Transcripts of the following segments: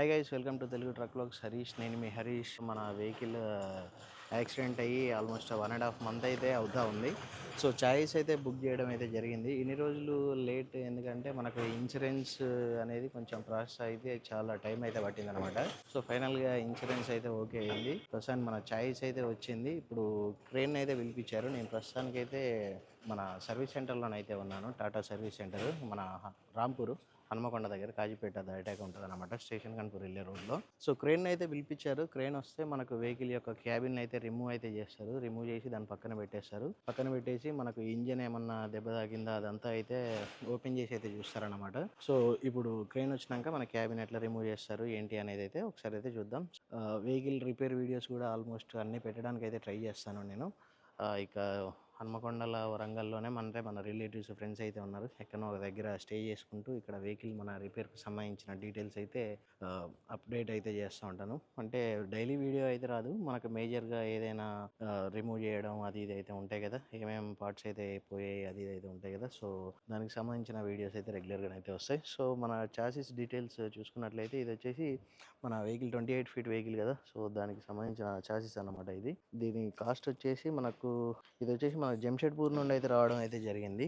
Hi guys, welcome to Telugu truck vlogs. Harish, నేను మీ హరీష్. మన vehicle accident అయ్యి ఆల్మోస్ట్ 1.5 మంత్ అయితే అవుతా ఉంది. సో చాయిస్ అయితే బుక్ చేయడం అయితే జరిగింది. ఇన్ని రోజులు లేట్ ఎందుకంటే మనకు ఇన్సూరెన్స్ అనేది కొంచెం ప్రాసెస్ అయితే చాలా టైం అయితే పట్టిందనమాట. సో ఫైనల్గా ఇన్సూరెన్స్ అయితే ఓకే అయింది. ప్రస్తుతానికి మన చాయిస్ అయితే వచ్చింది. ఇప్పుడు క్రేన్ అయితే పిలిపించారు. నేను ప్రస్తుతానికైతే మన సర్వీస్ సెంటర్లోనైతే ఉన్నాను. టాటా సర్వీస్ సెంటర్ మన రాంపూర్ హనుమకొండ దగ్గర కాజీపేట దాటాక ఉంటుంది అనమాట. స్టేషన్ కనుపూర్ వెళ్ళే రోడ్లో. సో క్రేన్ అయితే పిలిపించారు. క్రేన్ వస్తే మనకు వెహికల్ యొక్క క్యాబిన్ అయితే రిమూవ్ అయితే చేస్తారు. రిమూవ్ చేసి దాని పక్కన పెట్టేస్తారు. పక్కన పెట్టేసి మనకు ఇంజన్ ఏమన్నా దెబ్బ తాకిందా అదంతా అయితే ఓపెన్ చేసి అయితే చూస్తారనమాట. సో ఇప్పుడు క్రేన్ వచ్చినాక మన క్యాబిన్ ఎట్లా రిమూవ్ చేస్తారు ఏంటి అనేది అయితే ఒకసారి అయితే చూద్దాం. వెహికల్ రిపేర్ వీడియోస్ కూడా ఆల్మోస్ట్ అన్ని పెట్టడానికి అయితే ట్రై చేస్తాను నేను. ఇక హన్మకొండల వరంగల్లోనే మన రిలేటివ్స్ ఫ్రెండ్స్ అయితే ఉన్నారు. ఎక్కడో ఒక దగ్గర స్టే చేసుకుంటూ ఇక్కడ వెహికల్ మన రిపేర్కి సంబంధించిన డీటెయిల్స్ అయితే అప్డేట్ అయితే చేస్తూ ఉంటాను. అంటే డైలీ వీడియో అయితే రాదు, మనకు మేజర్గా ఏదైనా రిమూవ్ చేయడం అది ఇది అయితే ఉంటాయి కదా, ఏమేమి పార్ట్స్ అయితే పోయాయి అది ఇది అయితే ఉంటాయి కదా. సో దానికి సంబంధించిన వీడియోస్ అయితే రెగ్యులర్గా అయితే వస్తాయి. సో మన చాసిస్ డీటెయిల్స్ చూసుకున్నట్లయితే ఇది వచ్చేసి మన వెహికల్ 28 ఫీట్ వెహికల్ కదా. సో దానికి సంబంధించిన చాసిస్ అన్నమాట ఇది. దీని కాస్ట్ వచ్చేసి ఇది వచ్చేసి మన జంషెడ్పూర్ నుండి అయితే రావడం అయితే జరిగింది.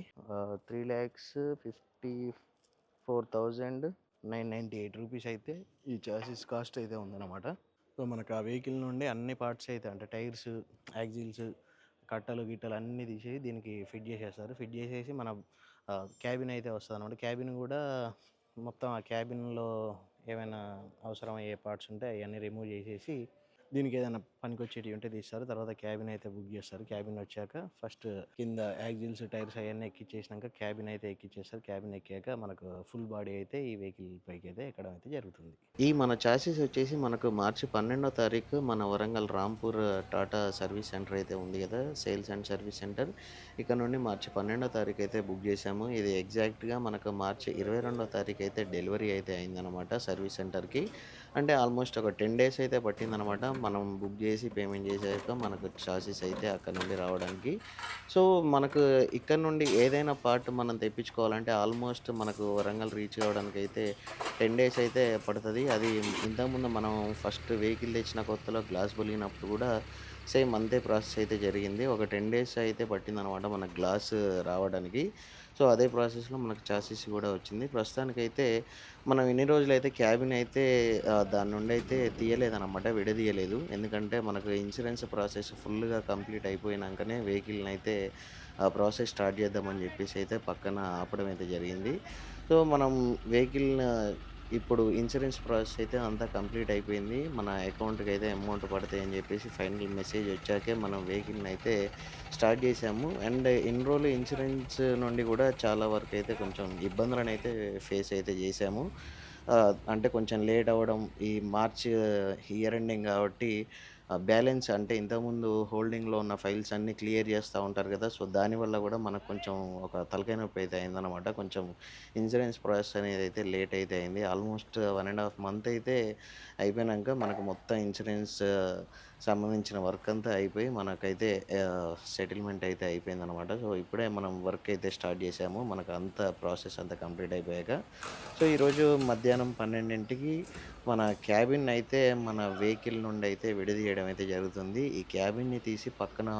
3,54,998 రూపీస్ అయితే ఈ చాసిస్ కాస్ట్ అయితే ఉందన్నమాట. సో మనకు ఆ వెహికల్ నుండి అన్ని పార్ట్స్ అయితే అంటే టైర్స్, యాక్సిల్స్, కట్టలు గిట్టలు అన్నీ తీసేసి దీనికి ఫిట్ చేసేస్తారు. ఫిట్ చేసేసి మన క్యాబిన్ అయితే వస్తుంది అనమాట. క్యాబిన్ కూడా మొత్తం ఆ క్యాబిన్లో ఏమైనా అవసరమయ్యే పార్ట్స్ ఉంటే అవన్నీ రిమూవ్ చేసేసి దీనికి ఏదైనా పనికొచ్చేటివి ఉంటే తీస్తారు. తర్వాత క్యాబిన్ అయితే బుక్ చేస్తారు. క్యాబిన్ వచ్చాక ఫస్ట్ కింద యాక్సిల్స్, టైర్స్ అవన్నీ ఎక్కించేసినాక క్యాబిన్ అయితే ఎక్కించేస్తారు. క్యాబిన్ ఎక్కాక మనకు ఫుల్ బాడీ అయితే ఈ వెహికల్ పైకి అయితే ఎక్కడం అయితే జరుగుతుంది. ఈ మన చాసిస్ వచ్చేసి మనకు మార్చి 12వ తారీఖు మన వరంగల్ రాంపూర్ టాటా సర్వీస్ సెంటర్ అయితే ఉంది కదా, సేల్స్ అండ్ సర్వీస్ సెంటర్. ఇక్కడ నుండి మార్చి 12వ తారీఖు అయితే బుక్ చేసాము. ఇది ఎగ్జాక్ట్గా మనకు మార్చి 22వ తారీఖు అయితే డెలివరీ అయితే అయిందనమాట సర్వీస్ సెంటర్కి. అంటే ఆల్మోస్ట్ ఒక 10 డేస్ అయితే పట్టిందనమాట. మనం బుక్ చేసి పేమెంట్ చేసాక మనకు చాసిస్ అయితే అక్కడ నుండి రావడానికి. సో మనకు ఇక్కడ నుండి ఏదైనా పార్ట్ మనం తెప్పించుకోవాలంటే ఆల్మోస్ట్ మనకు వరంగల్ రీచ్ కావడానికి అయితే 10 డేస్ అయితే పడుతుంది. అది ఇంతకుముందు మనం ఫస్ట్ వెహికల్ తెచ్చిన కొత్తలో గ్లాస్ బలిగినప్పుడు కూడా సేమ్ అంతే ప్రాసెస్ అయితే జరిగింది. ఒక 10 డేస్ అయితే పట్టిందనమాట మనకు గ్లాస్ రావడానికి. సో అదే ప్రాసెస్లో మనకు చాసిస్ కూడా వచ్చింది. ప్రస్తుతానికైతే మనం ఇన్ని రోజులైతే క్యాబిన్ అయితే దాని నుండి అయితే తీయలేదనమాట, విడదీయలేదు. ఎందుకంటే మనకు ఇన్సూరెన్స్ ప్రాసెస్ ఫుల్గా కంప్లీట్ అయిపోయినాకనే వెహికల్ని అయితే ఆ ప్రాసెస్ స్టార్ట్ చేద్దామని చెప్పేసి అయితే పక్కన ఆపడం అయితే జరిగింది. సో మనం వెహికల్ ఇప్పుడు ఇన్సూరెన్స్ ప్రాసెస్ అయితే అంతా కంప్లీట్ అయిపోయింది. మన అకౌంట్కి అయితే అమౌంట్ పడతాయి అని చెప్పేసి ఫైనల్ మెసేజ్ వచ్చాకే మనం వెహికల్ని అయితే స్టార్ట్ చేసాము. అండ్ ఇన్ని రోజులు ఇన్సూరెన్స్ నుండి కూడా చాలా వరకు అయితే కొంచెం ఇబ్బందులను అయితే ఫేస్ అయితే చేసాము. అంటే కొంచెం లేట్ అవ్వడం, ఈ మార్చ్ ఇయర్ ఎండింగ్ కాబట్టి బ్యాలెన్స్ అంటే ఇంతకుముందు హోల్డింగ్‌లో ఉన్న ఫైల్స్ అన్నీ క్లియర్ చేస్తా ఉంటారు కదా. సో దానివల్ల కూడా మనకు కొంచెం ఒక తలకాయ నొప్పి అయితే అయిందనమాట. కొంచెం ఇన్సూరెన్స్ ప్రాసెస్ అనేది అయితే లేట్ అయితే అయింది. ఆల్మోస్ట్ 1.5 మంత్ అయితే అయిపోయినాక మనకు మొత్తం ఇన్సూరెన్స్ సంబంధించిన వర్క్ అంతా అయిపోయి మనకైతే సెటిల్మెంట్ అయితే అయిపోయిందనమాట. సో ఇప్పుడే మనం వర్క్ అయితే స్టార్ట్ చేసాము. మనకు అంతా ప్రాసెస్ అంతా కంప్లీట్ అయిపోయాక. సో ఈరోజు మధ్యాహ్నం 12కి మన క్యాబిన్ అయితే మన వెహికల్ నుండి అయితే విడదీయడం అయితే జరుగుతుంది. ఈ క్యాబిన్‌ని తీసి పక్కన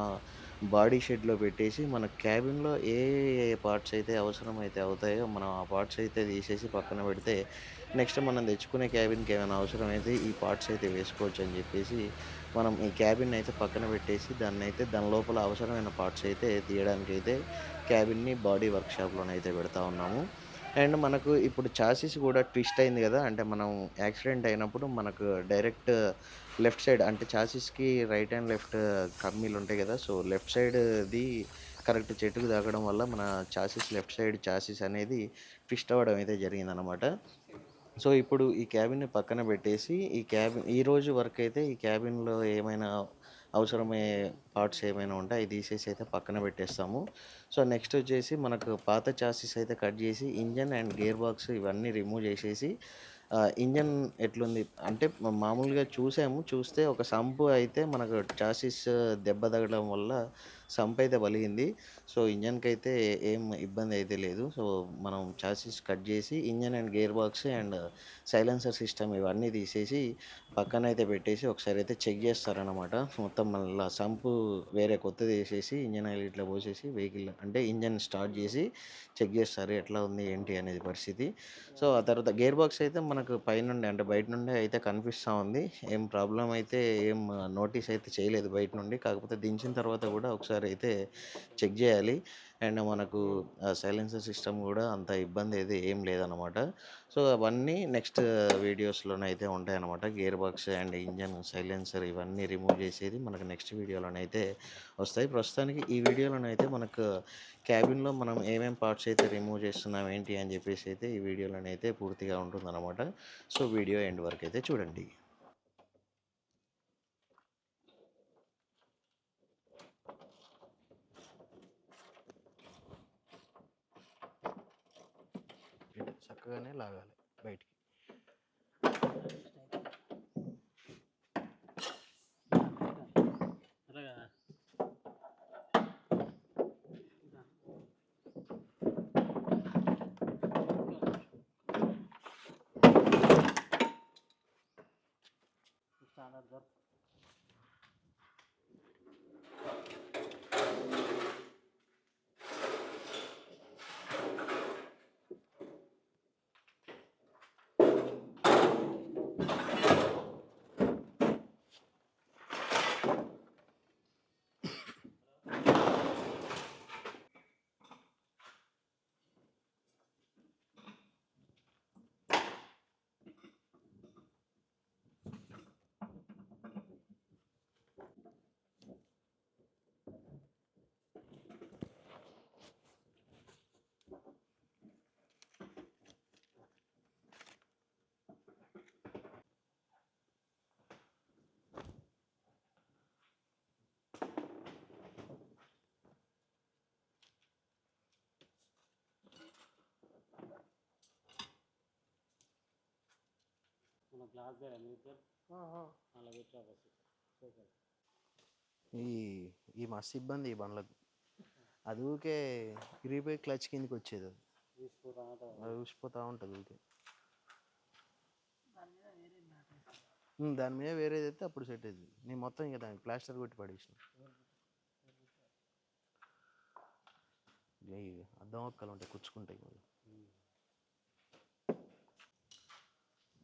బాడీ షెడ్‌లో పెట్టేసి మన క్యాబిన్‌లో ఏ ఏ పార్ట్స్ అయితే అవసరమైతే అవుతాయో మనం ఆ పార్ట్స్ అయితే తీసేసి పక్కన పెడితే నెక్స్ట్ మనం తెచ్చుకునే క్యాబిన్‌కి ఏమైనా అవసరమైతే ఈ పార్ట్స్ అయితే వేసుకోవచ్చు అని చెప్పేసి మనం ఈ క్యాబిన్ అయితే పక్కన పెట్టేసి దాని లోపల అవసరమైన పార్ట్స్ అయితే తీయడానికైతే క్యాబిన్‌ని బాడీ వర్క్‌షాప్‌లోనైతే పెడతా ఉన్నాము. అండ్ మనకు ఇప్పుడు చాసిస్ కూడా ట్విస్ట్ అయింది కదా. అంటే మనం యాక్సిడెంట్ అయినప్పుడు మనకు డైరెక్ట్ లెఫ్ట్ సైడ్ అంటే చాసిస్‌కి రైట్ అండ్ లెఫ్ట్ కమ్మీలు ఉంటాయి కదా. సో లెఫ్ట్ సైడ్‌ది కరెక్ట్ చెట్టుకు తాకడం వల్ల మన లెఫ్ట్ సైడ్ చాసిస్ అనేది ట్విస్ట్ అవ్వడం అయితే జరిగిందనమాట. సో ఇప్పుడు ఈ క్యాబిన్‌ని పక్కన పెట్టేసి ఈరోజు వర్క్ అయితే ఈ క్యాబిన్‌లో ఏమైనా అవసరమయ్యే పార్ట్స్ ఏమైనా ఉంటే అవి తీసేసి అయితే పక్కన పెట్టేస్తాము. సో నెక్స్ట్ వచ్చేసి మనకు పాత చాసిస్ అయితే కట్ చేసి ఇంజన్ అండ్ గేర్ బాక్స్ ఇవన్నీ రిమూవ్ చేసేసి ఇంజన్ ఎట్లుంది అంటే మామూలుగా చూసాము. చూస్తే ఒక సంపు అయితే మనకు చాసిస్ దెబ్బ తగలడం వల్ల సంప్ అయితే పలిగింది. సో, ఇంజన్‌కైతే ఏం ఇబ్బంది అయితే లేదు. సో, మనం చాసిస్ కట్ చేసి engine and gear box and silencer system ఇవన్నీ తీసేసి పక్కనైతే పెట్టేసి ఒకసారి అయితే చెక్ చేస్తారనమాట. మొత్తం మళ్ళా సంపు వేరే కొత్తది ఏసేసి ఇంజన్ ఆయిల్ ఇట్లా పోసేసి వెహికల్ అంటే ఇంజన్ స్టార్ట్ చేసి చెక్ చేస్తారు ఎట్లా ఉంది ఏంటి అనేది పరిస్థితి. సో, ఆ తర్వాత గేర్ బాక్స్ అయితే మనకు పైనుండి అంటే బయట నుండే అయితే కనిపిస్తా ఉంది. ఏం ప్రాబ్లమ్ అయితే ఏం నోటీస్ అయితే చేయలేదు బయట నుండి. కాకపోతే దించిన తర్వాత కూడా ఒకసారి అయితే చెక్ చేయాలి. అండ్ మనకు సైలెన్సర్ సిస్టమ్ కూడా అంత ఇబ్బంది అయితే ఏం లేదనమాట. సో, అవన్నీ నెక్స్ట్ వీడియోస్‌లోనైతే ఉంటాయనమాట. Gear box and engine, silencer ఇవన్నీ రిమూవ్ చేసేది మనకు నెక్స్ట్ వీడియోలోనైతే వస్తాయి. ప్రస్తుతానికి ఈ వీడియోలోనైతే మనకు క్యాబిన్‌లో మనం ఏమేం పార్ట్స్ అయితే రిమూవ్ చేస్తున్నాం ఏంటి అని చెప్పేసి అయితే ఈ వీడియోలోనైతే పూర్తిగా ఉంటుందన్నమాట. సో, వీడియో ఎండ్ వరకు అయితే చూడండి. ఇటు చక్కగానే లాగాలి బయటికి. ఈ ఈ మస్తు ఇబ్బంది ఈ బండ్లకు. అది ఊకే ఇరిగిపోయి క్లచ్ కిందకి వచ్చేది. అది ఊసిపోతూ ఉంటుంది ఊకే. దాని మీద వేరేది అయితే అప్పుడు సెట్ అవుతుంది. నేను మొత్తం ఇంకా దానికి ప్లాస్టర్ కొట్టి పడేసిన. అద్దం ఒక్కలు ఉంటాయి కుచ్చుకుంటాయి మళ్ళీ.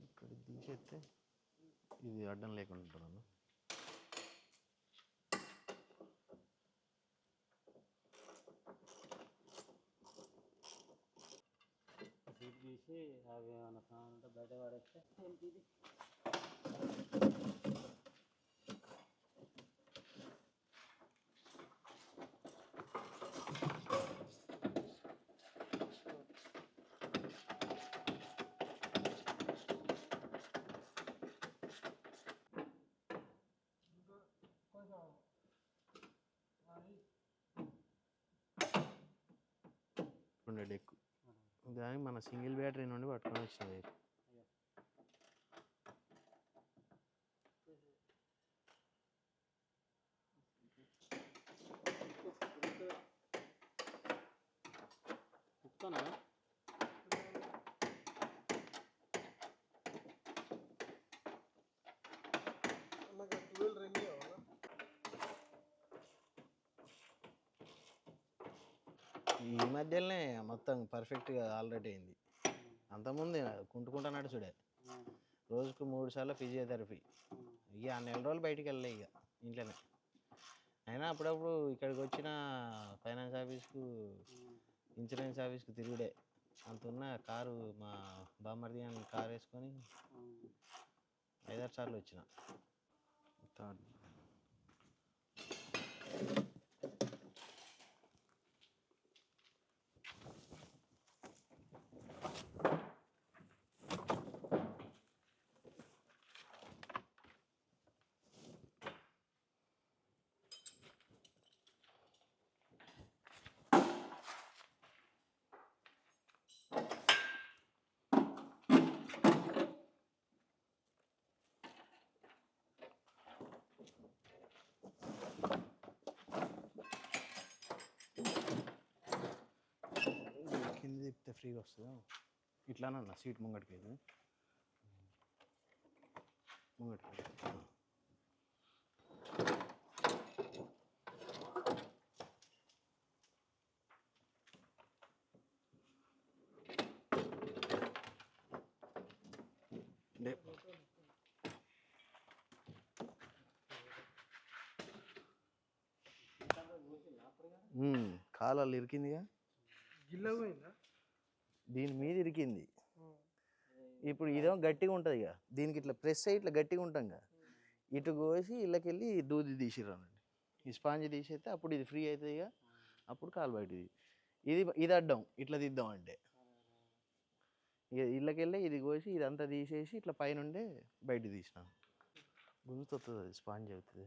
ఇక్కడ తీసేస్తే ఇది అడ్డం లేకుండా ఉంటుందన్న. తీసి అవి ఏమైనా సామాన్లు బయట పడేస్తే ఉండే డెక్ దానికి మన సింగిల్ బ్యాటరీ నుండి పట్టుకొని వచ్చింది. ఈ మధ్యలోనే మొత్తం పర్ఫెక్ట్గా ఆల్రెడీ అయింది. అంతకుముందు కుంటుకుంటా నడుచుడే. రోజుకు 3 సార్లు ఫిజియోథెరపీ. ఇక ఆ నెల రోజులు బయటికి వెళ్ళలే ఇక ఇంట్లోనే. అయినా అప్పుడప్పుడు ఇక్కడికి వచ్చిన ఫైనాన్స్ ఆఫీస్కు, ఇన్సూరెన్స్ ఆఫీస్కు తిరుగుడే. అంతున్న కారు మా బామ్మర్ది అని కారు వేసుకొని 5-6 సార్లు వచ్చిన. ఎత్తే ఫ్రీగా వస్తుందా ఇట్లానన్నా సీట్ ముంగటికి అయితే ముంగటికి కాలాలు ఇరికిందిగా దీని మీద ఇరికింది ఇప్పుడు ఇదేమో గట్టిగా ఉంటుంది ఇక దీనికి ఇట్లా ప్రెస్ అయ్యి ఇట్లా గట్టిగా ఉంటాం కదా ఇటు కోసి ఇళ్ళకెళ్ళి దూది తీసిరానండి ఈ స్పాంజ్ తీసేస్తే అప్పుడు ఇది ఫ్రీ అవుతుంది ఇక అప్పుడు కాలు బయటిది ఇది అడ్డం ఇట్లా తీద్దాం అంటే ఇక ఇళ్ళకెళ్ళి ఇది కోసి ఇదంతా తీసేసి ఇట్లా పైనుండే బయట తీసినాను గుంజుతుంది అది స్పాంజ్ అవుతుంది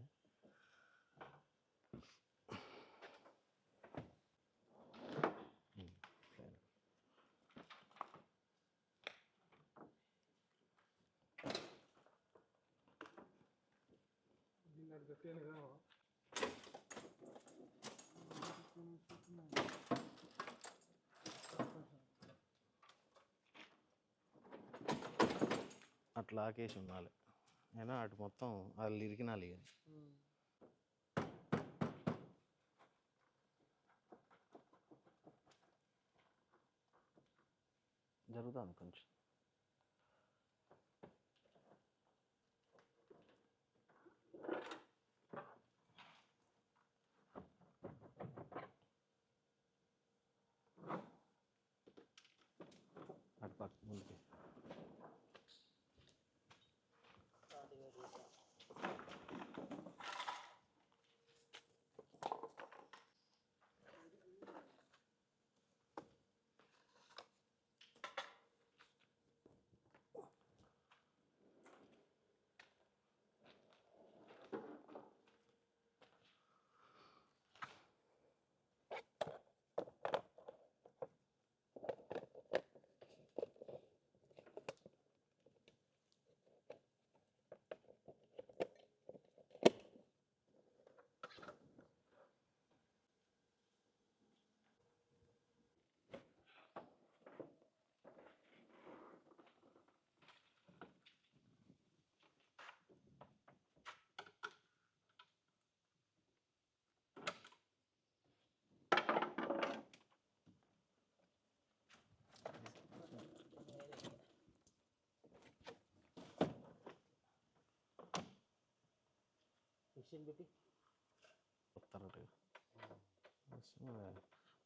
అట్లా ఆకేసి ఉండాలి అయినా అటు మొత్తం వాళ్ళు ఇరికినాలి ఇక జరుగుతుంది కొంచెం అటు పక్క ముందుకి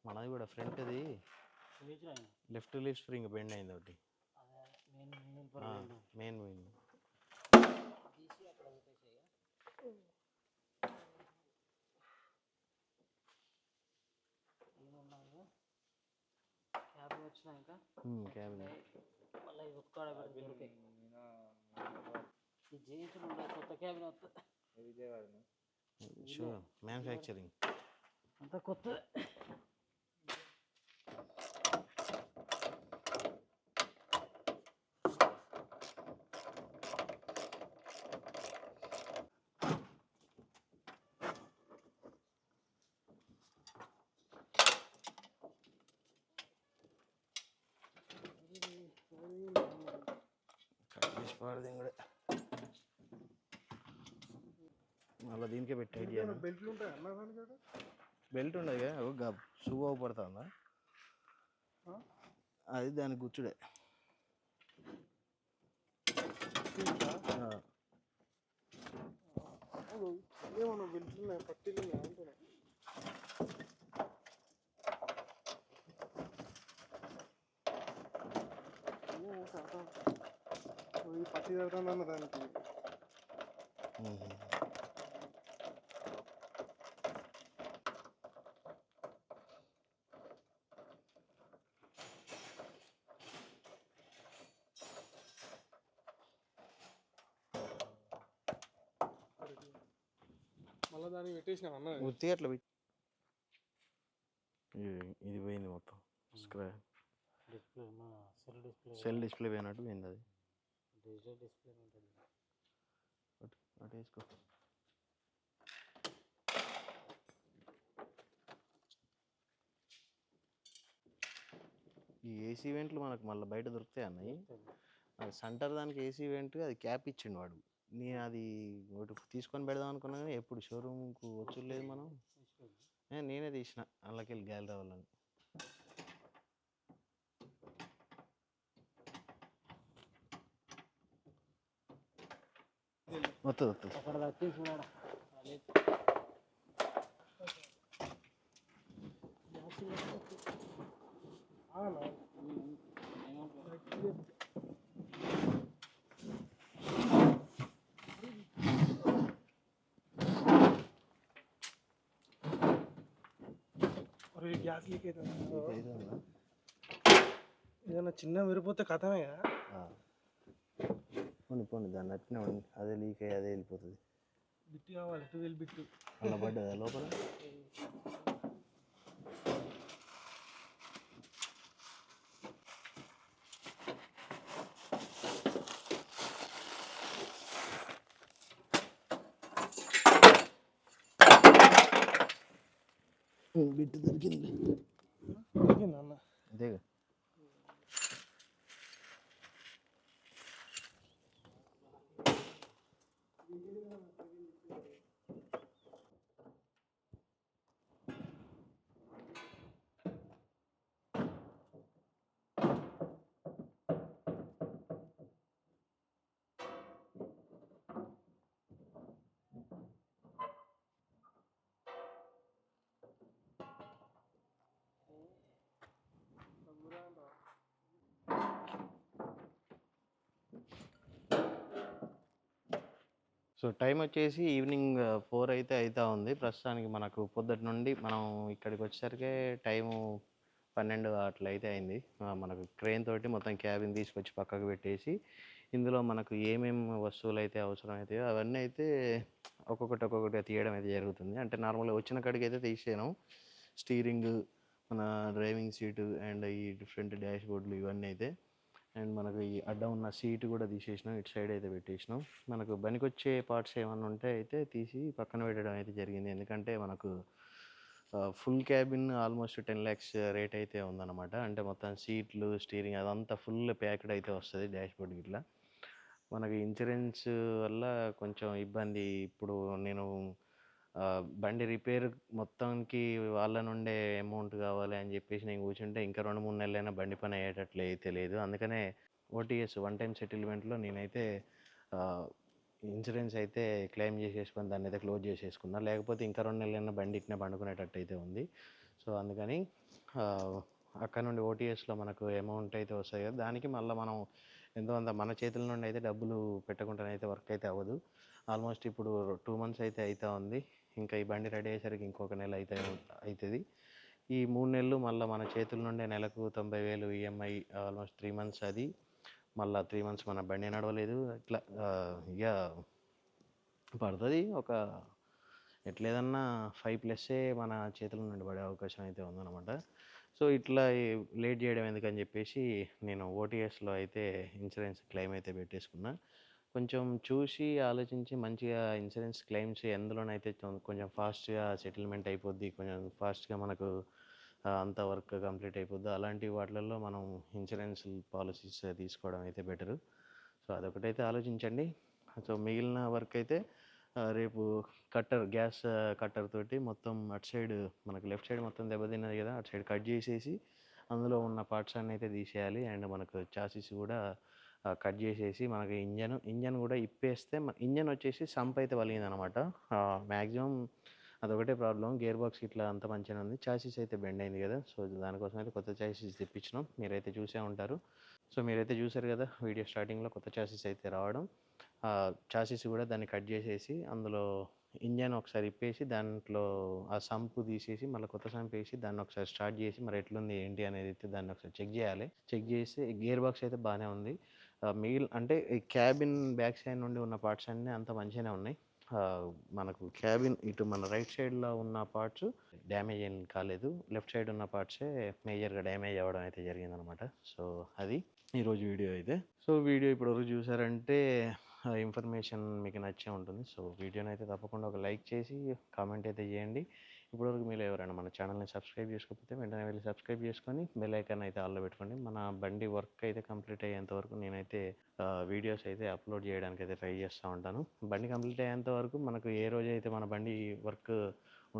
మనది కూడా ఫ్రంట్ది లెఫ్ట్ లీఫ్ స్ప్రింగ్ బెండ్ అయింది ఒకటి మెయిన్ మ్యానుఫ్యాక్చరింగ్ అంతా కొత్త కూడా మళ్ళీ దీనికే పెట్టి ఐడియా బెల్ట్ ఉండదు కదా షూ పడుతుందా అది దానికి గుచ్చుడే ఏమన్నా బెల్ట్లు పట్టీలు అంటున్నా పట్టి తగ్గుతుందన్న దానికి మళ్ళీ దానికి పెట్టేసిన అన్న ఉత్తి అట్లా ఇది పోయింది మొత్తం స్క్రాచ్ సెల్ డిస్ప్లే పోయినట్టు పోయింది అది డిజిటల్ డిస్ప్లే ఉంటుంది అటు వేసుకో ఈ ఏసీ వెంట్లు మనకు మళ్ళీ బయట దొరుకుతాయి అన్నయ్య. దొరుకుతాయి. అది సెంటర్ దానికి ఏసీ వెంట్ అది క్యాప్ ఇచ్చిండు వాడు. నేను అది ఒకటి తీసుకొని పెడదాం అనుకున్నా కానీ ఎప్పుడు షోరూమ్కు వచ్చుడు లేదు మనం. నేనే తీసిన అందులోకెళ్ళి గాలి రావాలని. వస్తుంది వస్తుంది. అక్కడ వచ్చి చూడాలి. గ్యాస్ లీక్ అవుతుంది. ఏదైనా చిన్న విరిపోతే కథమే కదా. పోనీ పోనీ దాన్ని అట్నే ఉండి అదే లీక్ అయ్యి అదే వెళ్ళిపోతుంది. బిట్టు కావాలి 12 బిట్టు. అలా పడ్డదా లోపల? బిట్టు దొరికింది. దొరికిందా అన్న? అంతేగా. సో టైం వచ్చేసి ఈవినింగ్ 4 అయితే అవుతా ఉంది. ప్రస్తుతానికి మనకు పొద్దుటి నుండి మనం ఇక్కడికి వచ్చేసరికి టైము 12 అట్లా అయితే అయింది. మనకు క్రేన్ తోటి మొత్తం క్యాబిన్ తీసుకొచ్చి పక్కకు పెట్టేసి ఇందులో మనకు ఏమేమి వస్తువులు అయితే అవసరం అవుతాయో అవన్నీ అయితే ఒక్కొక్కటి తీయడం అయితే జరుగుతుంది. అంటే నార్మల్గా వచ్చిన కాడికి అయితే తీసాను. స్టీరింగ్, మన డ్రైవింగ్ సీటు అండ్ ఈ డిఫరెంట్ డాష్ బోర్డులు ఇవన్నీ అయితే, అండ్ మనకు ఈ అడ్డం ఉన్న సీట్ కూడా తీసేసినాం. ఇటు సైడ్ అయితే పెట్టేసినాం. మనకు పనికొచ్చే పార్ట్స్ ఏమన్నా ఉంటే అయితే తీసి పక్కన పెట్టడం అయితే జరిగింది. ఎందుకంటే మనకు full cabin almost 10 lakhs rate అయితే ఉందన్నమాట. అంటే మొత్తం సీట్లు, స్టీరింగ్ అదంతా ఫుల్ ప్యాక్డ్ అయితే వస్తుంది డాష్ బోర్డ్ ఇట్లా. మనకి ఇన్సూరెన్స్ వల్ల కొంచెం ఇబ్బంది. ఇప్పుడు నేను బండి రిపేర్ మొత్తానికి వాళ్ళ నుండే అమౌంట్ కావాలి అని చెప్పేసి నేను కూర్చుంటే ఇంకా 2-3 నెలలైనా బండి పని అయ్యేటట్లు అయితే లేదు. అందుకనే ఓటీఎస్ వన్ టైం సెటిల్మెంట్లో నేనైతే ఇన్సూరెన్స్ అయితే క్లెయిమ్ చేసేసుకొని దాన్ని అయితే క్లోజ్ చేసేసుకున్నా. లేకపోతే ఇంకా 2 నెలలైనా బండి ఇట్నే పండుకునేటట్టు అయితే ఉంది. సో అందుకని అక్కడ నుండి ఓటీఎస్లో మనకు అమౌంట్ అయితే వస్తాయి కదా, దానికి మళ్ళీ మనం ఎంతో అంత మన చేతుల నుండి అయితే డబ్బులు పెట్టకుండానైతే వర్క్ అయితే అవ్వదు. ఆల్మోస్ట్ ఇప్పుడు 2 months అయితే అవుతా ఉంది. ఇంకా ఈ బండి రెడీ అయ్యేసరికి ఇంకొక నెల అయితే అవుతుంది. ఈ 3 నెలలు మళ్ళీ మన చేతుల నుండే నెలకు 90,000 ఈఎంఐ, ఆల్మోస్ట్ 3 months అది. మళ్ళీ 3 months మన బండి నడవలేదు. ఇట్లా ఇక పడుతుంది. ఒక ఎట్లేదన్నా 5+ మన చేతుల నుండి పడే అవకాశం అయితే ఉందన్నమాట. సో ఇట్లా లేట్ చేయడం ఎందుకని చెప్పేసి నేను ఓటీఎస్లో అయితే ఇన్సూరెన్స్ క్లెయిమ్ అయితే పెట్టేసుకున్నా. కొంచెం చూసి ఆలోచించి మంచిగా ఇన్సూరెన్స్ క్లెయిమ్స్ ఎందులోనైతే కొంచెం ఫాస్ట్గా సెటిల్మెంట్ అయిపోద్ది, కొంచెం ఫాస్ట్గా మనకు అంత వర్క్ కంప్లీట్ అయిపోద్ది, అలాంటి వాటిల్లో మనం ఇన్సూరెన్స్ పాలసీస్ తీసుకోవడం అయితే బెటరు. సో అదొకటైతే ఆలోచించండి. సో మిగిలిన వర్క్ అయితే రేపు గ్యాస్ కట్టర్ తోటి మొత్తం అటు సైడ్ మనకు లెఫ్ట్ సైడ్ మొత్తం దెబ్బతిన్నది కదా, అటు సైడ్ కట్ చేసేసి అందులో ఉన్న పార్ట్స్ అన్నీ అయితే తీసేయాలి. అండ్ మనకు చాసిస్ కూడా కట్ చేసేసి మనకి ఇంజన్ కూడా ఇప్పేస్తే ఇంజన్ వచ్చేసి సంప్ అయితే పలిగింది అనమాట. మ్యాక్సిమం అదొకటే ప్రాబ్లం. గేర్ బాక్స్ ఇట్లా అంత మంచిగా ఉంది. చాసిస్ అయితే బెండ్ అయింది కదా, సో దానికోసం అయితే కొత్త చాసిస్ తెప్పించినాం. మీరైతే చూసే ఉంటారు. సో మీరైతే చూసారు కదా వీడియో స్టార్టింగ్లో కొత్త చాసిస్ అయితే రావడం. చాసిస్ కూడా దాన్ని కట్ చేసేసి అందులో ఇంజన్ ఒకసారి ఇప్పేసి దాంట్లో ఆ సంపు తీసేసి మళ్ళీ కొత్త సంపు వేసి దాన్ని ఒకసారి స్టార్ట్ చేసి మరి ఎట్లుంది ఏంటి అనేది అయితే దాన్ని ఒకసారి చెక్ చేయాలి. చెక్ చేసి గేర్ బాక్స్ అయితే బాగానే ఉంది. అంటే ఈ క్యాబిన్ బ్యాక్ సైడ్ నుండి ఉన్న పార్ట్స్ అన్నీ అంత మంచిగానే ఉన్నాయి. మనకు క్యాబిన్ ఇటు మన రైట్ సైడ్లో ఉన్న పార్ట్స్ డ్యామేజ్ ఏం కాలేదు. లెఫ్ట్ సైడ్ ఉన్న పార్ట్సే మేజర్గా డ్యామేజ్ అవ్వడం అయితే జరిగిందనమాట. సో అది ఈరోజు వీడియో అయితే. సో వీడియో ఇప్పటివరకు చూసారంటే ఇన్ఫర్మేషన్ మీకు నచ్చే ఉంటుంది. సో వీడియోని అయితే తప్పకుండా ఒక లైక్ చేసి కామెంట్ అయితే చేయండి. ఇప్పటివరకు మీరు ఎవరైనా మన ఛానల్ని సబ్స్క్రైబ్ చేసుకోకపోతే వెంటనే వెళ్ళి సబ్స్క్రైబ్ చేసుకొని బెల్ ఐకాన్ అయితే ఆల్లో పెట్టుకోండి. మన బండి వర్క్ అయితే కంప్లీట్ అయ్యేంత వరకు నేనైతే వీడియోస్ అయితే అప్లోడ్ చేయడానికి అయితే ట్రై చేస్తూ ఉంటాను. బండి కంప్లీట్ అయ్యేంత వరకు మనకు ఏ రోజైతే మన బండి వర్క్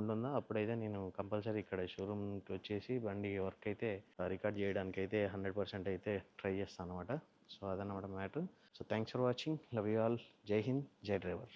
ఉంటుందో అప్పుడైతే నేను కంపల్సరీ ఇక్కడ షోరూమ్కి వచ్చేసి బండి వర్క్ అయితే రికార్డ్ చేయడానికి అయితే 100% అయితే ట్రై చేస్తాను అనమాట. సో అదన్నమాట matter. So thanks for watching. Love you all. జై హింద్, జై డ్రైవర్.